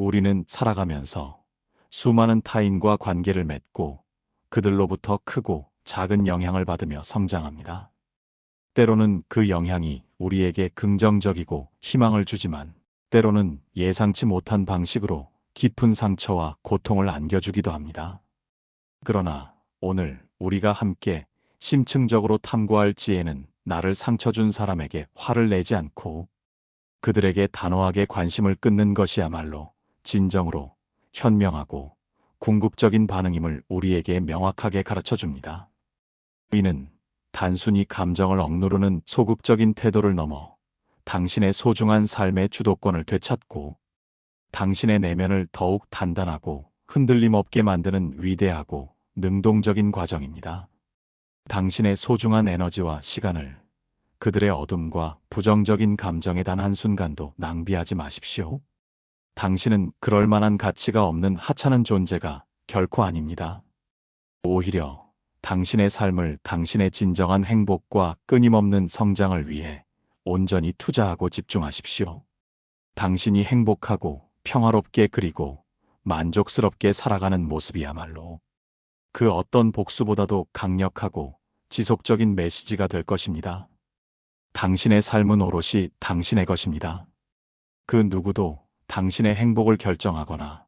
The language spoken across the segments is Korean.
우리는 살아가면서 수많은 타인과 관계를 맺고 그들로부터 크고 작은 영향을 받으며 성장합니다. 때로는 그 영향이 우리에게 긍정적이고 희망을 주지만 때로는 예상치 못한 방식으로 깊은 상처와 고통을 안겨주기도 합니다. 그러나 오늘 우리가 함께 심층적으로 탐구할 지혜는 나를 상처 준 사람에게 화를 내지 않고 그들에게 단호하게 관심을 끊는 것이야말로 진정으로 현명하고 궁극적인 반응임을 우리에게 명확하게 가르쳐 줍니다. 이는 단순히 감정을 억누르는 소극적인 태도를 넘어 당신의 소중한 삶의 주도권을 되찾고 당신의 내면을 더욱 단단하고 흔들림 없게 만드는 위대하고 능동적인 과정입니다. 당신의 소중한 에너지와 시간을 그들의 어둠과 부정적인 감정에 단 한순간도 낭비하지 마십시오. 당신은 그럴 만한 가치가 없는 하찮은 존재가 결코 아닙니다. 오히려 당신의 삶을 당신의 진정한 행복과 끊임없는 성장을 위해 온전히 투자하고 집중하십시오. 당신이 행복하고 평화롭게 그리고 만족스럽게 살아가는 모습이야말로 그 어떤 복수보다도 강력하고 지속적인 메시지가 될 것입니다. 당신의 삶은 오롯이 당신의 것입니다. 그 누구도 당신의 행복을 결정하거나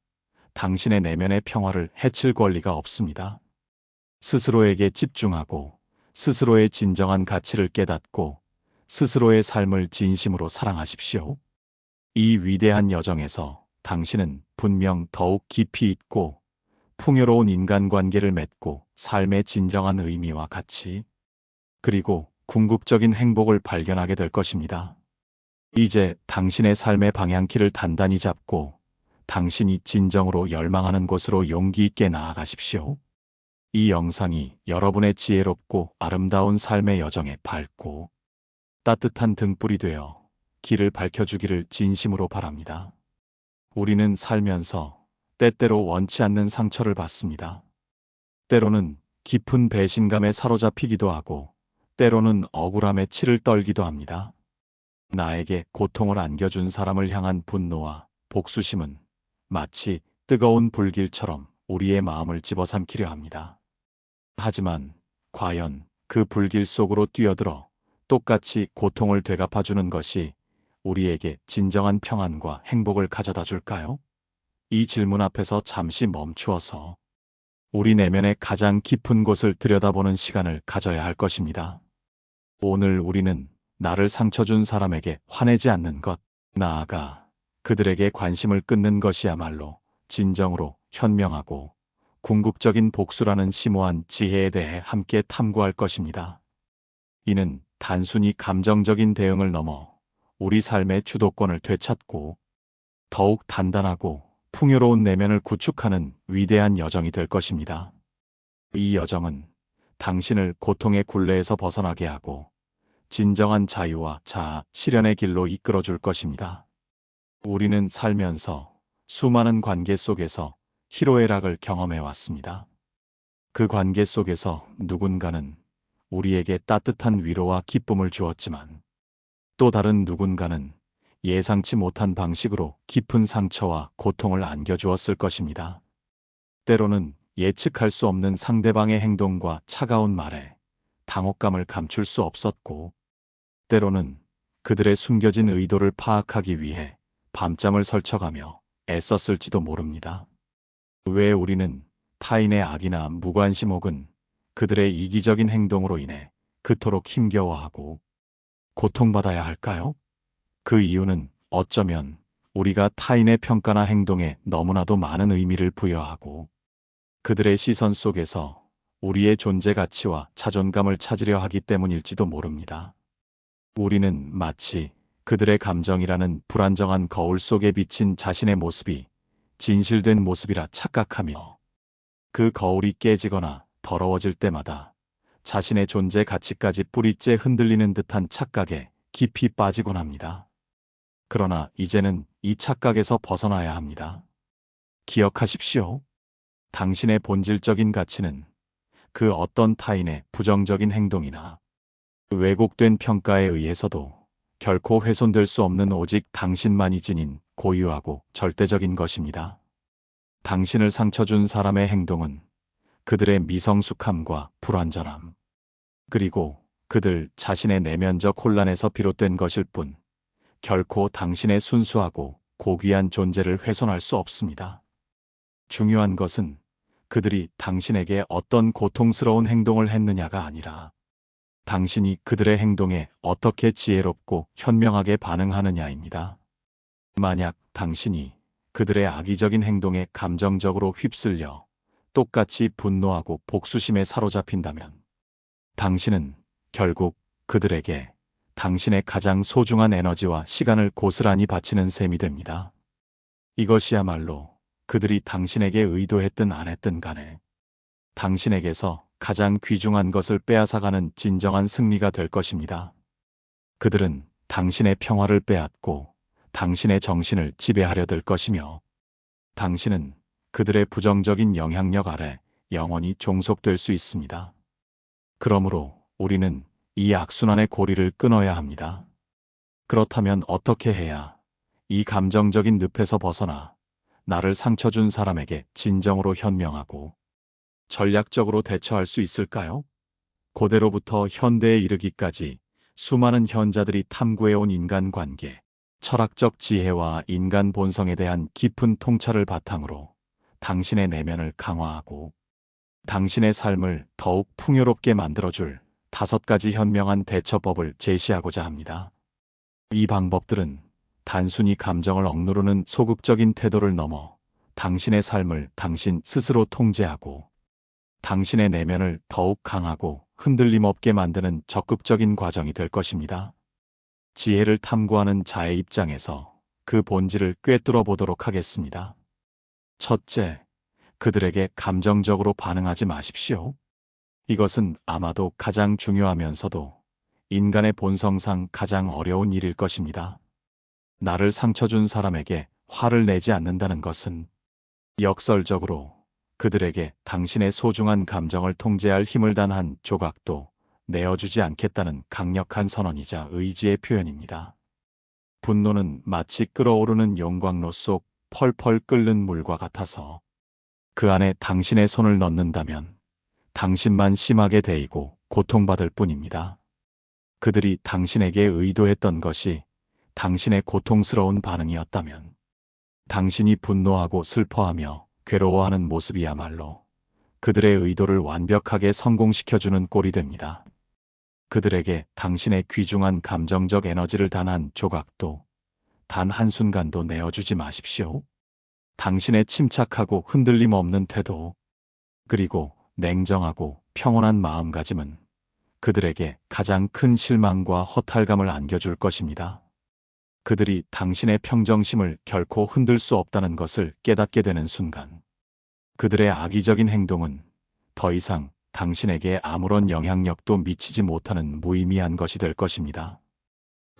당신의 내면의 평화를 해칠 권리가 없습니다. 스스로에게 집중하고 스스로의 진정한 가치를 깨닫고 스스로의 삶을 진심으로 사랑하십시오. 이 위대한 여정에서 당신은 분명 더욱 깊이 있고 풍요로운 인간관계를 맺고 삶의 진정한 의미와 가치, 그리고 궁극적인 행복을 발견하게 될 것입니다. 이제 당신의 삶의 방향키를 단단히 잡고 당신이 진정으로 열망하는 곳으로 용기 있게 나아가십시오. 이 영상이 여러분의 지혜롭고 아름다운 삶의 여정에 밝고 따뜻한 등불이 되어 길을 밝혀주기를 진심으로 바랍니다. 우리는 살면서 때때로 원치 않는 상처를 받습니다. 때로는 깊은 배신감에 사로잡히기도 하고 때로는 억울함에 치를 떨기도 합니다. 나에게 고통을 안겨준 사람을 향한 분노와 복수심은 마치 뜨거운 불길처럼 우리의 마음을 집어삼키려 합니다. 하지만 과연 그 불길 속으로 뛰어들어 똑같이 고통을 되갚아주는 것이 우리에게 진정한 평안과 행복을 가져다 줄까요? 이 질문 앞에서 잠시 멈추어서 우리 내면의 가장 깊은 곳을 들여다보는 시간을 가져야 할 것입니다. 오늘 우리는 나를 상처 준 사람에게 화내지 않는 것, 나아가 그들에게 관심을 끊는 것이야말로 진정으로 현명하고 궁극적인 복수라는 심오한 지혜에 대해 함께 탐구할 것입니다. 이는 단순히 감정적인 대응을 넘어 우리 삶의 주도권을 되찾고 더욱 단단하고 풍요로운 내면을 구축하는 위대한 여정이 될 것입니다. 이 여정은 당신을 고통의 굴레에서 벗어나게 하고 진정한 자유와 자아, 실현의 길로 이끌어 줄 것입니다. 우리는 살면서 수많은 관계 속에서 희로애락을 경험해 왔습니다. 그 관계 속에서 누군가는 우리에게 따뜻한 위로와 기쁨을 주었지만 또 다른 누군가는 예상치 못한 방식으로 깊은 상처와 고통을 안겨주었을 것입니다. 때로는 예측할 수 없는 상대방의 행동과 차가운 말에 당혹감을 감출 수 없었고, 때로는 그들의 숨겨진 의도를 파악하기 위해 밤잠을 설쳐가며 애썼을지도 모릅니다. 왜 우리는 타인의 악이나 무관심 혹은 그들의 이기적인 행동으로 인해 그토록 힘겨워하고 고통받아야 할까요? 그 이유는 어쩌면 우리가 타인의 평가나 행동에 너무나도 많은 의미를 부여하고 그들의 시선 속에서 우리의 존재 가치와 자존감을 찾으려 하기 때문일지도 모릅니다. 우리는 마치 그들의 감정이라는 불안정한 거울 속에 비친 자신의 모습이 진실된 모습이라 착각하며 그 거울이 깨지거나 더러워질 때마다 자신의 존재 가치까지 뿌리째 흔들리는 듯한 착각에 깊이 빠지곤 합니다. 그러나 이제는 이 착각에서 벗어나야 합니다. 기억하십시오. 당신의 본질적인 가치는 그 어떤 타인의 부정적인 행동이나 왜곡된 평가에 의해서도 결코 훼손될 수 없는 오직 당신만이 지닌 고유하고 절대적인 것입니다. 당신을 상처 준 사람의 행동은 그들의 미성숙함과 불완전함, 그리고 그들 자신의 내면적 혼란에서 비롯된 것일 뿐, 결코 당신의 순수하고 고귀한 존재를 훼손할 수 없습니다. 중요한 것은 그들이 당신에게 어떤 고통스러운 행동을 했느냐가 아니라 당신이 그들의 행동에 어떻게 지혜롭고 현명하게 반응하느냐입니다. 만약 당신이 그들의 악의적인 행동에 감정적으로 휩쓸려 똑같이 분노하고 복수심에 사로잡힌다면 당신은 결국 그들에게 당신의 가장 소중한 에너지와 시간을 고스란히 바치는 셈이 됩니다. 이것이야말로 그들이 당신에게 의도했든 안 했든 간에 당신에게서 가장 귀중한 것을 빼앗아가는 진정한 승리가 될 것입니다. 그들은 당신의 평화를 빼앗고 당신의 정신을 지배하려 들 것이며 당신은 그들의 부정적인 영향력 아래 영원히 종속될 수 있습니다. 그러므로 우리는 이 악순환의 고리를 끊어야 합니다. 그렇다면 어떻게 해야 이 감정적인 늪에서 벗어나 나를 상처 준 사람에게 진정으로 현명하고 전략적으로 대처할 수 있을까요? 고대로부터 현대에 이르기까지 수많은 현자들이 탐구해온 인간관계, 철학적 지혜와 인간 본성에 대한 깊은 통찰을 바탕으로 당신의 내면을 강화하고 당신의 삶을 더욱 풍요롭게 만들어줄 5가지 현명한 대처법을 제시하고자 합니다. 이 방법들은 단순히 감정을 억누르는 소극적인 태도를 넘어 당신의 삶을 당신 스스로 통제하고 당신의 내면을 더욱 강하고 흔들림 없게 만드는 적극적인 과정이 될 것입니다. 지혜를 탐구하는 자의 입장에서 그 본질을 꿰뚫어 보도록 하겠습니다. 첫째, 그들에게 감정적으로 반응하지 마십시오. 이것은 아마도 가장 중요하면서도 인간의 본성상 가장 어려운 일일 것입니다. 나를 상처 준 사람에게 화를 내지 않는다는 것은 역설적으로 그들에게 당신의 소중한 감정을 통제할 힘을 단 한 조각도 내어주지 않겠다는 강력한 선언이자 의지의 표현입니다. 분노는 마치 끓어오르는 용광로 속 펄펄 끓는 물과 같아서 그 안에 당신의 손을 넣는다면 당신만 심하게 데이고 고통받을 뿐입니다. 그들이 당신에게 의도했던 것이 당신의 고통스러운 반응이었다면 당신이 분노하고 슬퍼하며 괴로워하는 모습이야말로 그들의 의도를 완벽하게 성공시켜주는 꼴이 됩니다. 그들에게 당신의 귀중한 감정적 에너지를 단 한 조각도, 단 한순간도 내어주지 마십시오. 당신의 침착하고 흔들림 없는 태도, 그리고 냉정하고 평온한 마음가짐은 그들에게 가장 큰 실망과 허탈감을 안겨줄 것입니다. 그들이 당신의 평정심을 결코 흔들 수 없다는 것을 깨닫게 되는 순간, 그들의 악의적인 행동은 더 이상 당신에게 아무런 영향력도 미치지 못하는 무의미한 것이 될 것입니다.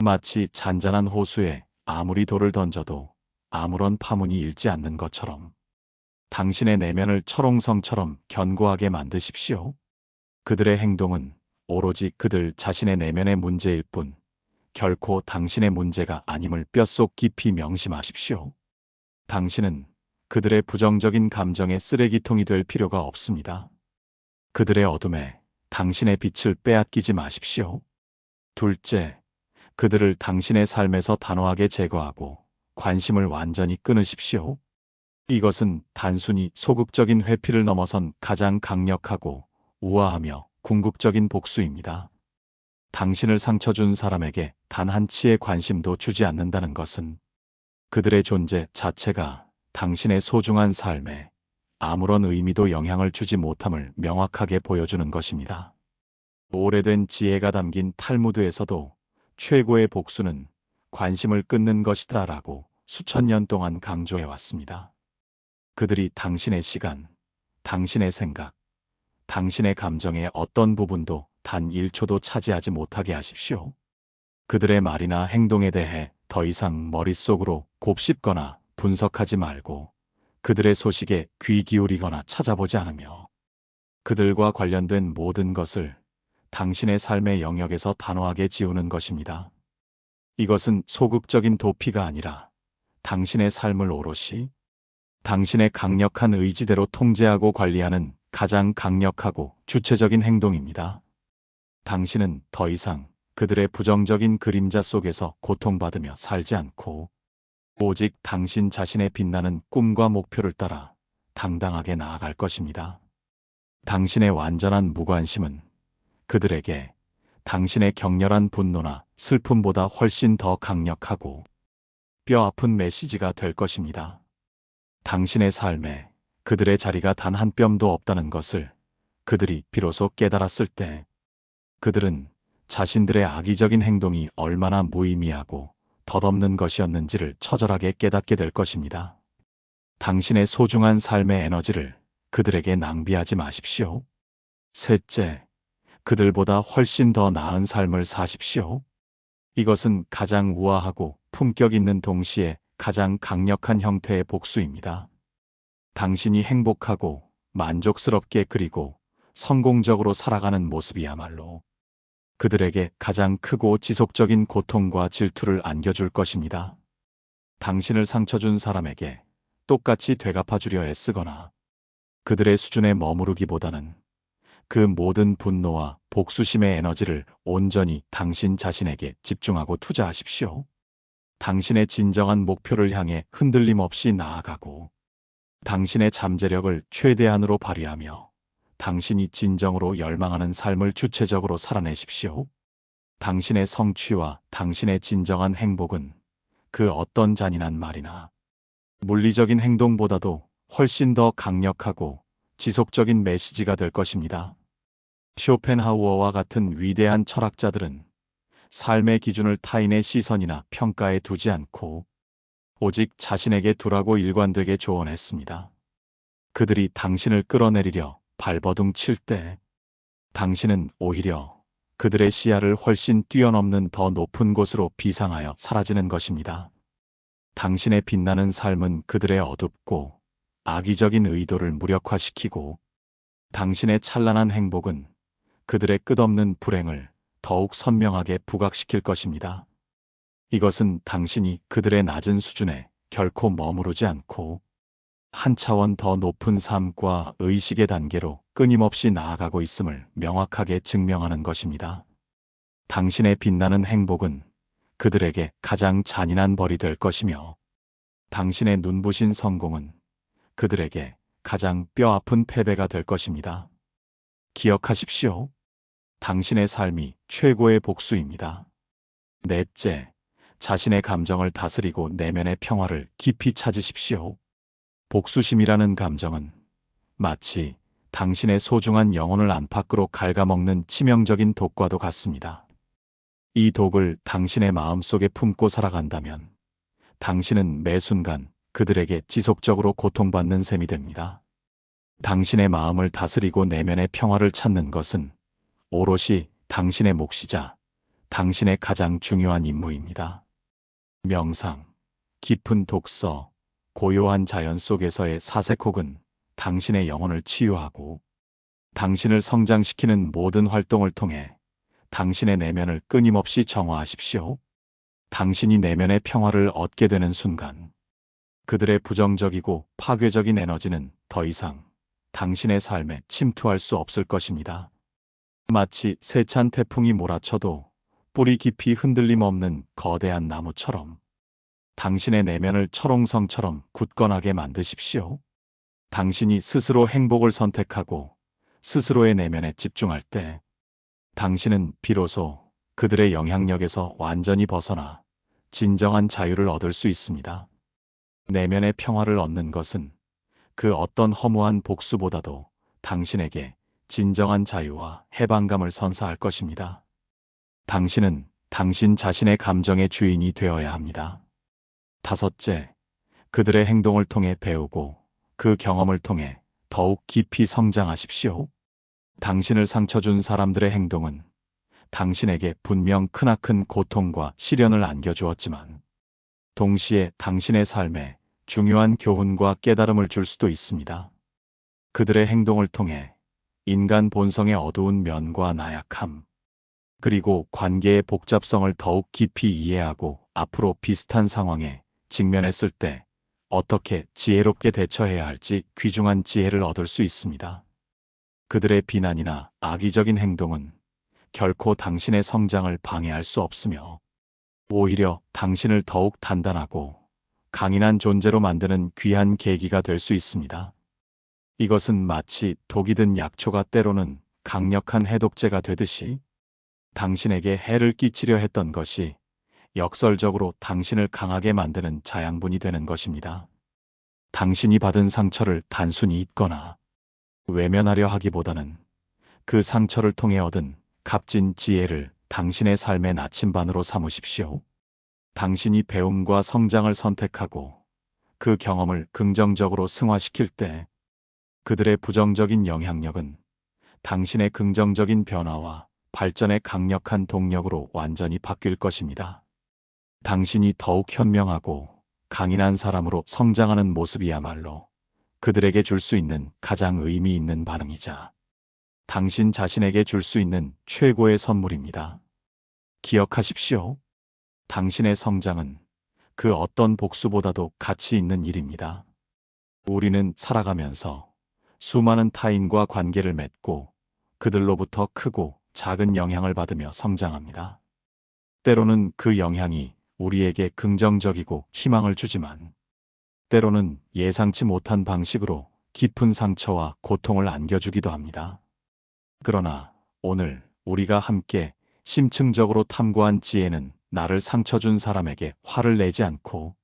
마치 잔잔한 호수에 아무리 돌을 던져도 아무런 파문이 일지 않는 것처럼 당신의 내면을 철옹성처럼 견고하게 만드십시오. 그들의 행동은 오로지 그들 자신의 내면의 문제일 뿐 결코 당신의 문제가 아님을 뼛속 깊이 명심하십시오. 당신은 그들의 부정적인 감정의 쓰레기통이 될 필요가 없습니다. 그들의 어둠에 당신의 빛을 빼앗기지 마십시오. 둘째, 그들을 당신의 삶에서 단호하게 제거하고 관심을 완전히 끊으십시오. 이것은 단순히 소극적인 회피를 넘어선 가장 강력하고 우아하며 궁극적인 복수입니다. 당신을 상처 준 사람에게 단 한치의 관심도 주지 않는다는 것은 그들의 존재 자체가 당신의 소중한 삶에 아무런 의미도 영향을 주지 못함을 명확하게 보여주는 것입니다. 오래된 지혜가 담긴 탈무드에서도 최고의 복수는 관심을 끊는 것이다 라고 수천 년 동안 강조해왔습니다. 그들이 당신의 시간, 당신의 생각, 당신의 감정의 어떤 부분도 단 1초도 차지하지 못하게 하십시오. 그들의 말이나 행동에 대해 더 이상 머릿속으로 곱씹거나 분석하지 말고 그들의 소식에 귀 기울이거나 찾아보지 않으며 그들과 관련된 모든 것을 당신의 삶의 영역에서 단호하게 지우는 것입니다. 이것은 소극적인 도피가 아니라 당신의 삶을 오롯이 당신의 강력한 의지대로 통제하고 관리하는 가장 강력하고 주체적인 행동입니다. 당신은 더 이상 그들의 부정적인 그림자 속에서 고통받으며 살지 않고 오직 당신 자신의 빛나는 꿈과 목표를 따라 당당하게 나아갈 것입니다. 당신의 완전한 무관심은 그들에게 당신의 격렬한 분노나 슬픔보다 훨씬 더 강력하고 뼈아픈 메시지가 될 것입니다. 당신의 삶에 그들의 자리가 단 한 뼘도 없다는 것을 그들이 비로소 깨달았을 때 그들은 자신들의 악의적인 행동이 얼마나 무의미하고 덧없는 것이었는지를 처절하게 깨닫게 될 것입니다. 당신의 소중한 삶의 에너지를 그들에게 낭비하지 마십시오. 셋째, 그들보다 훨씬 더 나은 삶을 사십시오. 이것은 가장 우아하고 품격 있는 동시에 가장 강력한 형태의 복수입니다. 당신이 행복하고 만족스럽게 그리고 성공적으로 살아가는 모습이야말로 그들에게 가장 크고 지속적인 고통과 질투를 안겨줄 것입니다. 당신을 상처 준 사람에게 똑같이 되갚아주려 애쓰거나 그들의 수준에 머무르기보다는 그 모든 분노와 복수심의 에너지를 온전히 당신 자신에게 집중하고 투자하십시오. 당신의 진정한 목표를 향해 흔들림 없이 나아가고 당신의 잠재력을 최대한으로 발휘하며 당신이 진정으로 열망하는 삶을 주체적으로 살아내십시오. 당신의 성취와 당신의 진정한 행복은 그 어떤 잔인한 말이나 물리적인 행동보다도 훨씬 더 강력하고 지속적인 메시지가 될 것입니다. 쇼펜하우어와 같은 위대한 철학자들은 삶의 기준을 타인의 시선이나 평가에 두지 않고 오직 자신에게 두라고 일관되게 조언했습니다. 그들이 당신을 끌어내리려 발버둥 칠 때 당신은 오히려 그들의 시야를 훨씬 뛰어넘는 더 높은 곳으로 비상하여 사라지는 것입니다. 당신의 빛나는 삶은 그들의 어둡고 악의적인 의도를 무력화시키고 당신의 찬란한 행복은 그들의 끝없는 불행을 더욱 선명하게 부각시킬 것입니다. 이것은 당신이 그들의 낮은 수준에 결코 머무르지 않고 한 차원 더 높은 삶과 의식의 단계로 끊임없이 나아가고 있음을 명확하게 증명하는 것입니다. 당신의 빛나는 행복은 그들에게 가장 잔인한 벌이 될 것이며 당신의 눈부신 성공은 그들에게 가장 뼈아픈 패배가 될 것입니다. 기억하십시오. 당신의 삶이 최고의 복수입니다. 넷째, 자신의 감정을 다스리고 내면의 평화를 깊이 찾으십시오. 복수심이라는 감정은 마치 당신의 소중한 영혼을 안팎으로 갉아먹는 치명적인 독과도 같습니다. 이 독을 당신의 마음속에 품고 살아간다면 당신은 매 순간 그들에게 지속적으로 고통받는 셈이 됩니다. 당신의 마음을 다스리고 내면의 평화를 찾는 것은 오롯이 당신의 몫이자 당신의 가장 중요한 임무입니다. 명상, 깊은 독서, 고요한 자연 속에서의 사색혹은 당신의 영혼을 치유하고 당신을 성장시키는 모든 활동을 통해 당신의 내면을 끊임없이 정화하십시오. 당신이 내면의 평화를 얻게 되는 순간 그들의 부정적이고 파괴적인 에너지는 더 이상 당신의 삶에 침투할 수 없을 것입니다. 마치 세찬 태풍이 몰아쳐도 뿌리 깊이 흔들림 없는 거대한 나무처럼 당신의 내면을 철옹성처럼 굳건하게 만드십시오. 당신이 스스로 행복을 선택하고 스스로의 내면에 집중할 때 당신은 비로소 그들의 영향력에서 완전히 벗어나 진정한 자유를 얻을 수 있습니다. 내면의 평화를 얻는 것은 그 어떤 허무한 복수보다도 당신에게 진정한 자유와 해방감을 선사할 것입니다. 당신은 당신 자신의 감정의 주인이 되어야 합니다. 다섯째, 그들의 행동을 통해 배우고 그 경험을 통해 더욱 깊이 성장하십시오. 당신을 상처 준 사람들의 행동은 당신에게 분명 크나큰 고통과 시련을 안겨주었지만 동시에 당신의 삶에 중요한 교훈과 깨달음을 줄 수도 있습니다. 그들의 행동을 통해 인간 본성의 어두운 면과 나약함, 그리고 관계의 복잡성을 더욱 깊이 이해하고 앞으로 비슷한 상황에 직면했을 때 어떻게 지혜롭게 대처해야 할지 귀중한 지혜를 얻을 수 있습니다. 그들의 비난이나 악의적인 행동은 결코 당신의 성장을 방해할 수 없으며 오히려 당신을 더욱 단단하고 강인한 존재로 만드는 귀한 계기가 될 수 있습니다. 이것은 마치 독이 든 약초가 때로는 강력한 해독제가 되듯이 당신에게 해를 끼치려 했던 것이 역설적으로 당신을 강하게 만드는 자양분이 되는 것입니다. 당신이 받은 상처를 단순히 잊거나 외면하려 하기보다는 그 상처를 통해 얻은 값진 지혜를 당신의 삶의 나침반으로 삼으십시오. 당신이 배움과 성장을 선택하고 그 경험을 긍정적으로 승화시킬 때 그들의 부정적인 영향력은 당신의 긍정적인 변화와 발전의 강력한 동력으로 완전히 바뀔 것입니다. 당신이 더욱 현명하고 강인한 사람으로 성장하는 모습이야말로 그들에게 줄 수 있는 가장 의미 있는 반응이자 당신 자신에게 줄 수 있는 최고의 선물입니다. 기억하십시오. 당신의 성장은 그 어떤 복수보다도 가치 있는 일입니다. 우리는 살아가면서 수많은 타인과 관계를 맺고 그들로부터 크고 작은 영향을 받으며 성장합니다. 때로는 그 영향이 우리에게 긍정적이고 희망을 주지만 때로는 예상치 못한 방식으로 깊은 상처와 고통을 안겨주기도 합니다. 그러나 오늘 우리가 함께 심층적으로 탐구한 지혜는 나를 상처 준 사람에게 화를 내지 않고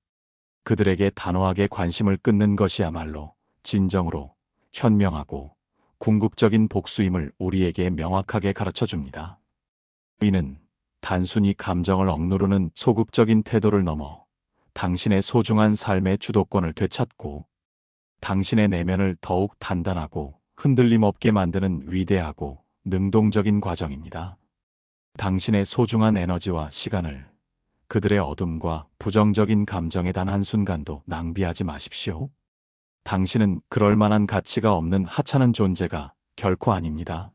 그들에게 단호하게 관심을 끊는 것이야말로 진정으로 현명하고 궁극적인 복수임을 우리에게 명확하게 가르쳐 줍니다. 이는 단순히 감정을 억누르는 소극적인 태도를 넘어 당신의 소중한 삶의 주도권을 되찾고 당신의 내면을 더욱 단단하고 흔들림 없게 만드는 위대하고 능동적인 과정입니다. 당신의 소중한 에너지와 시간을 그들의 어둠과 부정적인 감정에 단 한순간도 낭비하지 마십시오. 당신은 그럴 만한 가치가 없는 하찮은 존재가 결코 아닙니다.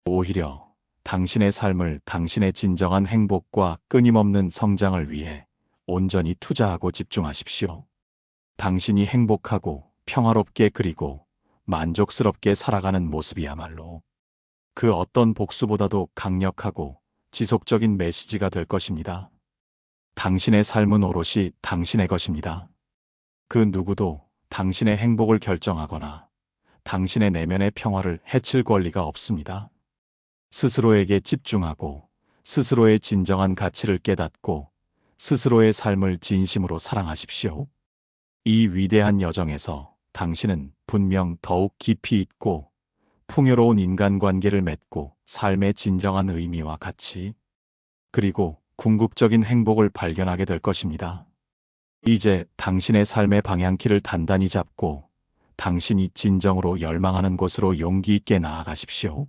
오히려 당신의 삶을 당신의 진정한 행복과 끊임없는 성장을 위해 온전히 투자하고 집중하십시오. 당신이 행복하고 평화롭게 그리고 만족스럽게 살아가는 모습이야말로 그 어떤 복수보다도 강력하고 지속적인 메시지가 될 것입니다. 당신의 삶은 오롯이 당신의 것입니다. 그 누구도 당신의 행복을 결정하거나 당신의 내면의 평화를 해칠 권리가 없습니다. 스스로에게 집중하고 스스로의 진정한 가치를 깨닫고 스스로의 삶을 진심으로 사랑하십시오. 이 위대한 여정에서 당신은 분명 더욱 깊이 있고 풍요로운 인간관계를 맺고 삶의 진정한 의미와 가치, 그리고 궁극적인 행복을 발견하게 될 것입니다. 이제 당신의 삶의 방향키를 단단히 잡고 당신이 진정으로 열망하는 곳으로 용기 있게 나아가십시오.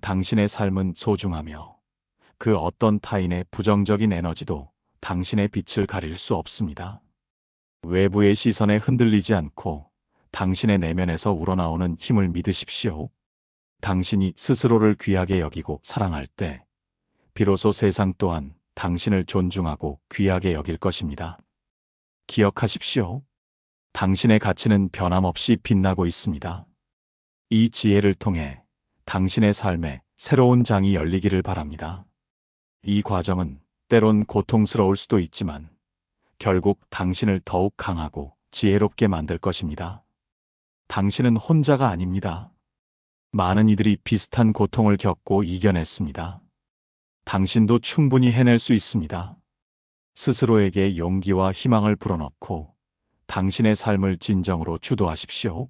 당신의 삶은 소중하며 그 어떤 타인의 부정적인 에너지도 당신의 빛을 가릴 수 없습니다. 외부의 시선에 흔들리지 않고 당신의 내면에서 우러나오는 힘을 믿으십시오. 당신이 스스로를 귀하게 여기고 사랑할 때 비로소 세상 또한 당신을 존중하고 귀하게 여길 것입니다. 기억하십시오. 당신의 가치는 변함없이 빛나고 있습니다. 이 지혜를 통해 당신의 삶에 새로운 장이 열리기를 바랍니다. 이 과정은 때론 고통스러울 수도 있지만 결국 당신을 더욱 강하고 지혜롭게 만들 것입니다. 당신은 혼자가 아닙니다. 많은 이들이 비슷한 고통을 겪고 이겨냈습니다. 당신도 충분히 해낼 수 있습니다. 스스로에게 용기와 희망을 불어넣고 당신의 삶을 진정으로 주도하십시오.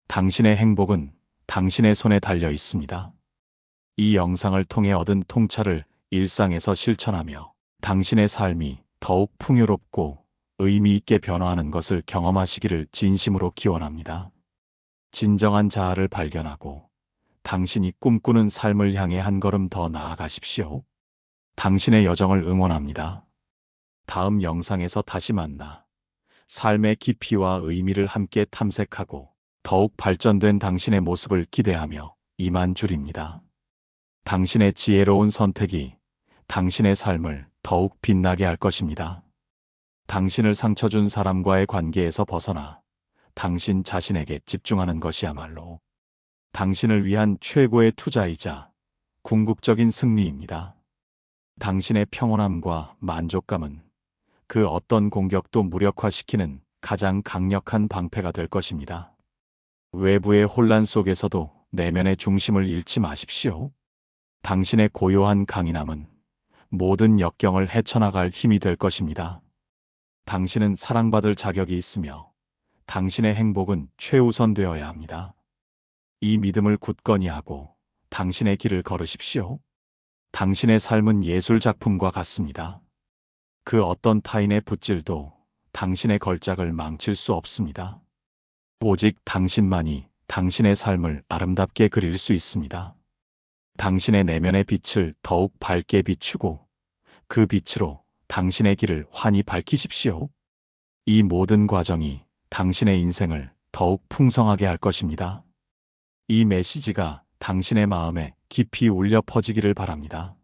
당신의 행복은 당신의 손에 달려 있습니다. 이 영상을 통해 얻은 통찰을 일상에서 실천하며 당신의 삶이 더욱 풍요롭고 의미 있게 변화하는 것을 경험하시기를 진심으로 기원합니다. 진정한 자아를 발견하고 당신이 꿈꾸는 삶을 향해 한 걸음 더 나아가십시오. 당신의 여정을 응원합니다. 다음 영상에서 다시 만나 삶의 깊이와 의미를 함께 탐색하고 더욱 발전된 당신의 모습을 기대하며 이만 줄입니다. 당신의 지혜로운 선택이 당신의 삶을 더욱 빛나게 할 것입니다. 당신을 상처 준 사람과의 관계에서 벗어나 당신 자신에게 집중하는 것이야말로 당신을 위한 최고의 투자이자 궁극적인 승리입니다. 당신의 평온함과 만족감은 그 어떤 공격도 무력화시키는 가장 강력한 방패가 될 것입니다. 외부의 혼란 속에서도 내면의 중심을 잃지 마십시오. 당신의 고요한 강인함은 모든 역경을 헤쳐나갈 힘이 될 것입니다. 당신은 사랑받을 자격이 있으며 당신의 행복은 최우선되어야 합니다. 이 믿음을 굳건히 하고 당신의 길을 걸으십시오. 당신의 삶은 예술 작품과 같습니다. 그 어떤 타인의 붓질도 당신의 걸작을 망칠 수 없습니다. 오직 당신만이 당신의 삶을 아름답게 그릴 수 있습니다. 당신의 내면의 빛을 더욱 밝게 비추고 그 빛으로 당신의 길을 환히 밝히십시오. 이 모든 과정이 당신의 인생을 더욱 풍성하게 할 것입니다. 이 메시지가 당신의 마음에 깊이 울려 퍼지기를 바랍니다.